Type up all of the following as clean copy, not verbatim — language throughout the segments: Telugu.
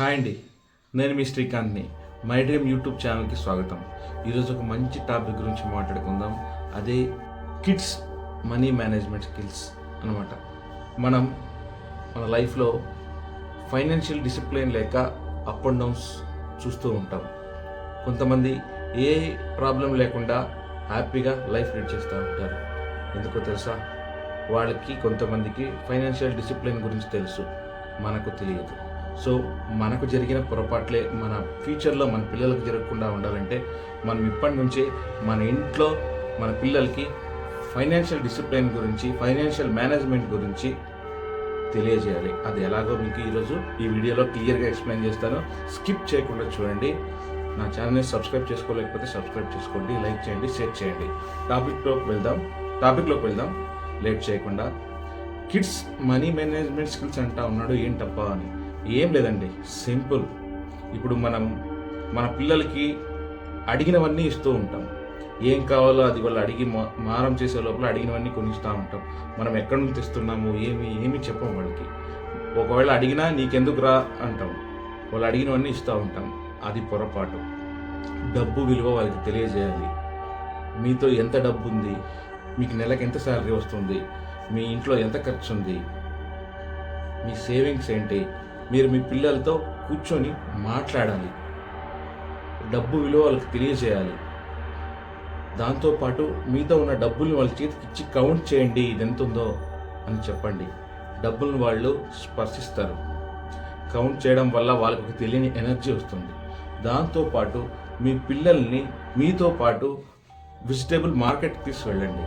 హాయ్ అండి, నేను మీ శ్రీకాంత్ని. మై డ్రీమ్ యూట్యూబ్ ఛానల్కి స్వాగతం. ఈరోజు ఒక మంచి టాపిక్ గురించి మాట్లాడుకుందాం. అదే కిడ్స్ మనీ మేనేజ్మెంట్ స్కిల్స్ అన్నమాట. మన లైఫ్లో ఫైనాన్షియల్ డిసిప్లిన్ లేక అప్ అండ్ డౌన్స్ చూస్తూ ఉంటాం. కొంతమంది ఏ ప్రాబ్లం లేకుండా హ్యాపీగా లైఫ్ లీడ్ చేస్తూ ఉంటారు. ఎందుకో తెలుసా? వాళ్ళకి కొంతమందికి ఫైనాన్షియల్ డిసిప్లిన్ గురించి తెలుసు, మనకు తెలియదు. సో మనకు జరిగిన పొరపాట్లే మన ఫ్యూచర్లో మన పిల్లలకు జరగకుండా ఉండాలంటే మనం ఇప్పటి నుంచే మన ఇంట్లో మన పిల్లలకి ఫైనాన్షియల్ డిసిప్లిన్ గురించి, ఫైనాన్షియల్ మేనేజ్మెంట్ గురించి తెలియజేయాలి. అది ఎలాగో మీకు ఈరోజు ఈ వీడియోలో క్లియర్గా ఎక్స్ప్లెయిన్ చేస్తాను. స్కిప్ చేయకుండా చూడండి. నా ఛానల్ని సబ్స్క్రైబ్ చేసుకోలేకపోతే సబ్స్క్రైబ్ చేసుకోండి, లైక్ చేయండి, షేర్ చేయండి. టాపిక్లోకి వెళ్దాం లేట్ చేయకుండా. కిడ్స్ మనీ మేనేజ్మెంట్ స్కిల్స్ అంటా ఉన్నాడు, ఏంటబ్బా అని. ఏం లేదండి, సింపుల్. ఇప్పుడు మన పిల్లలకి అడిగినవన్నీ ఇస్తూ ఉంటాం. ఏం కావాలో అది వాళ్ళు అడిగి మారం చేసే లోపల అడిగినవన్నీ కొనిస్తూ ఉంటాం. మనం ఎక్కడి నుంచి తెస్తున్నాము ఏమి చెప్పం వాళ్ళకి. ఒకవేళ అడిగినా నీకెందుకు రా అంటాం. వాళ్ళు అడిగినవన్నీ ఇస్తూ ఉంటాం. అది పొరపాటు. డబ్బు విలువ వాళ్ళకి తెలియజేయాలి. మీతో ఎంత డబ్బు ఉంది, మీకు నెలకు ఎంత శాలరీ వస్తుంది, మీ ఇంట్లో ఎంత ఖర్చు ఉంది, మీ సేవింగ్స్ ఏంటి, మీరు మీ పిల్లలతో కూర్చొని మాట్లాడాలి. డబ్బు విలువ వాళ్ళకి తెలియజేయాలి. దాంతోపాటు మీతో ఉన్న డబ్బుల్ని వాళ్ళ చేతికి ఇచ్చి కౌంట్ చేయండి, ఇది ఎంత ఉందో అని చెప్పండి. డబ్బులను వాళ్ళు స్పర్శిస్తారు. కౌంట్ చేయడం వల్ల వాళ్ళకి ఒక తెలియని ఎనర్జీ వస్తుంది. దాంతోపాటు మీ పిల్లల్ని మీతో పాటు వెజిటేబుల్ మార్కెట్కి తీసుకెళ్ళండి.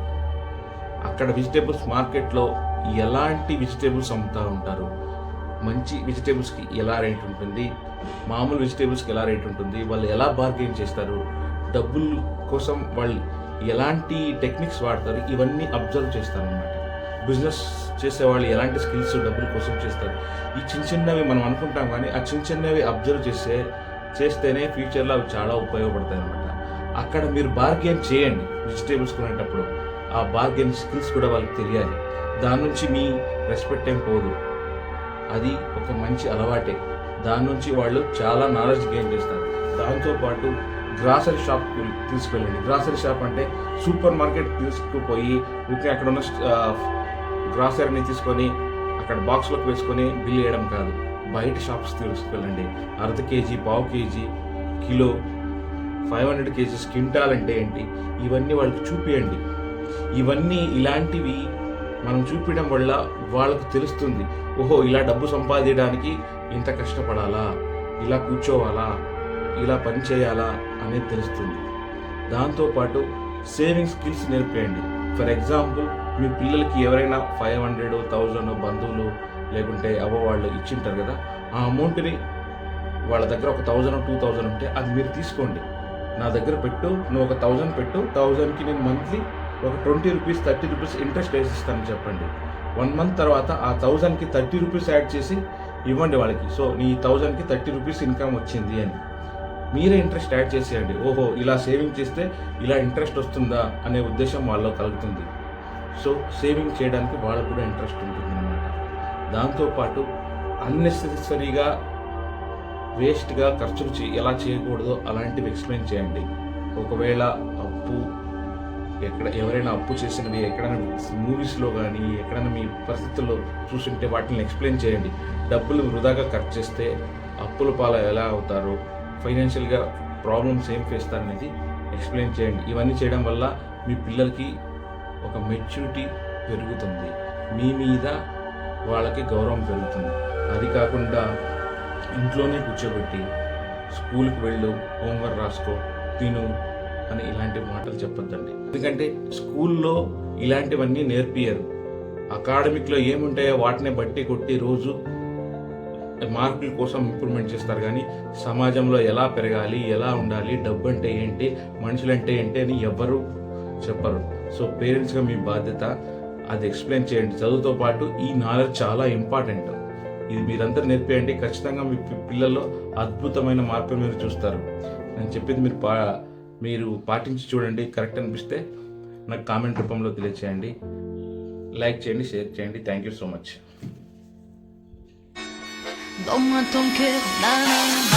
అక్కడ వెజిటేబుల్స్ మార్కెట్లో ఎలాంటి వెజిటేబుల్స్ అమ్ముతూ ఉంటారు, మంచి వెజిటేబుల్స్కి ఎలా రేట్ ఉంటుంది, మామూలు వెజిటేబుల్స్కి ఎలా రేట్ ఉంటుంది, వాళ్ళు ఎలా బార్గెయిన్ చేస్తారు, డబ్బుల కోసం వాళ్ళు ఎలాంటి టెక్నిక్స్ వాడతారు, ఇవన్నీ అబ్జర్వ్ చేస్తారనమాట. బిజినెస్ చేసేవాళ్ళు ఎలాంటి స్కిల్స్ డబ్బుల కోసం చేస్తారు, ఈ చిన్నవి మనం అనుకుంటాం, కానీ ఆ చిన్నవి అబ్జర్వ్ చేస్తేనే ఫ్యూచర్లో అవి చాలా ఉపయోగపడతాయి అనమాట. అక్కడ మీరు బార్గెయిన్ చేయండి. వెజిటేబుల్స్ కొనేటప్పుడు ఆ బార్గెయిన్ స్కిల్స్ కూడా వాళ్ళకి తెలియాలి. దాని నుంచి మీ రెస్పెక్ట్ ఏం పోదు. అది ఒక మంచి అలవాటే. దాని నుంచి వాళ్ళు చాలా నాలెడ్జ్ గెయిన్ చేస్తారు. దాంతోపాటు గ్రాసరీ షాప్ తీసుకెళ్ళండి. గ్రాసరీ షాప్ అంటే సూపర్ మార్కెట్ తీసుకుపోయి ఊరికే అక్కడ ఉన్న గ్రాసరీని తీసుకొని అక్కడ బాక్స్లోకి వేసుకొని బిల్ వేయడం కాదు. బయట షాప్స్ తీసుకెళ్ళండి. అర్ధ కేజీ, పావు కేజీ, కిలో, 500 కేజీస్, క్వింటాల్ అంటే ఏంటి, ఇవన్నీ వాళ్ళకి చూపియండి. ఇలాంటివి మనం చూపించడం వల్ల వాళ్ళకు తెలుస్తుంది, ఓహో ఇలా డబ్బు సంపాదించడానికి ఇంత కష్టపడాలా, ఇలా కూర్చోవాలా, ఇలా పని చేయాలా అనేది తెలుస్తుంది. దాంతోపాటు సేవింగ్ స్కిల్స్ నేర్పేయండి. ఫర్ ఎగ్జాంపుల్, మీ పిల్లలకి ఎవరైనా 500, 1000 బంధువులు లేకుంటే వాళ్ళు ఇచ్చింటారు కదా, ఆ అమౌంట్ని వాళ్ళ దగ్గర ఒక 1000, 2000 ఉంటే అది మీరు తీసుకోండి. నా దగ్గర పెట్టు, నువ్వు ఒక 1000 పెట్టు, 1000కి నేను మంత్లీ ఒక 20 రూపీస్, 30 రూపీస్ ఇంట్రెస్ట్ వేసిస్తానని చెప్పండి. 1 మంత్ తర్వాత ఆ 1000కి 30 రూపీస్ యాడ్ చేసి ఇవ్వండి వాళ్ళకి. సో నీ 1000కి 30 రూపీస్ ఇన్కమ్ వచ్చింది అని మీరే ఇంట్రెస్ట్ యాడ్ చేసేయండి. ఓహో ఇలా సేవింగ్ చేస్తే ఇలా ఇంట్రెస్ట్ వస్తుందా అనే ఉద్దేశం వాళ్ళలో కలుగుతుంది. సో సేవింగ్ చేయడానికి వాళ్ళకు కూడా ఇంట్రెస్ట్ ఉంటుంది అన్నమాట. దాంతోపాటు అన్నెసెసరీగా వేస్ట్గా ఖర్చులు ఎలా చేయకూడదో అలాంటివి ఎక్స్ప్లెయిన్ చేయండి. ఒకవేళ ఎవరైనా అప్పు చేసినవి ఎక్కడైనా మూవీస్లో కానీ ఎక్కడైనా మీ పరిస్థితుల్లో చూసుంటే వాటిని ఎక్స్ప్లెయిన్ చేయండి. డబ్బులు వృధాగా ఖర్చు చేస్తే అప్పుల పాలు ఎలా అవుతారు, ఫైనాన్షియల్గా ప్రాబ్లమ్స్ ఏం ఫేస్ అనేది ఎక్స్ప్లెయిన్ చేయండి. ఇవన్నీ చేయడం వల్ల మీ పిల్లలకి ఒక మెచ్యూరిటీ పెరుగుతుంది, మీ మీద వాళ్ళకి గౌరవం పెరుగుతుంది. అది కాకుండా ఇంట్లోనే కూర్చోబెట్టి స్కూల్కి వెళ్ళు, హోంవర్క్ రాసుకో, తిను అని ఇలాంటి మాటలు చెప్పొద్దండి. ఎందుకంటే స్కూల్లో ఇలాంటివన్నీ నేర్పియరు. అకాడమిక్లో ఏముంటాయో వాటిని బట్టి కొట్టి రోజు మార్కుల కోసం ఇంప్రూవ్మెంట్ చేస్తారు, కానీ సమాజంలో ఎలా పెరగాలి, ఎలా ఉండాలి, డబ్బు అంటే ఏంటి, మనుషులంటే ఏంటి అని ఎవ్వరూ చెప్పరు. సో పేరెంట్స్గా మీ బాధ్యత అది ఎక్స్ప్లెయిన్ చేయండి. చదువుతో పాటు ఈ నాలెడ్జ్ చాలా ఇంపార్టెంట్. ఇది మీరందరూ నేర్పేయండి. ఖచ్చితంగా మీ పిల్లల్లో అద్భుతమైన మార్పులు మీరు చూస్తారు. నేను చెప్పింది మీరు పాటించి చూడండి. కరెక్ట్ అనిపిస్తే నాకు కామెంట్ రూపంలో తెలియచేయండి. లైక్ చేయండి, షేర్ చేయండి. Thank you so much. Donne-moi ton cœur, nanana.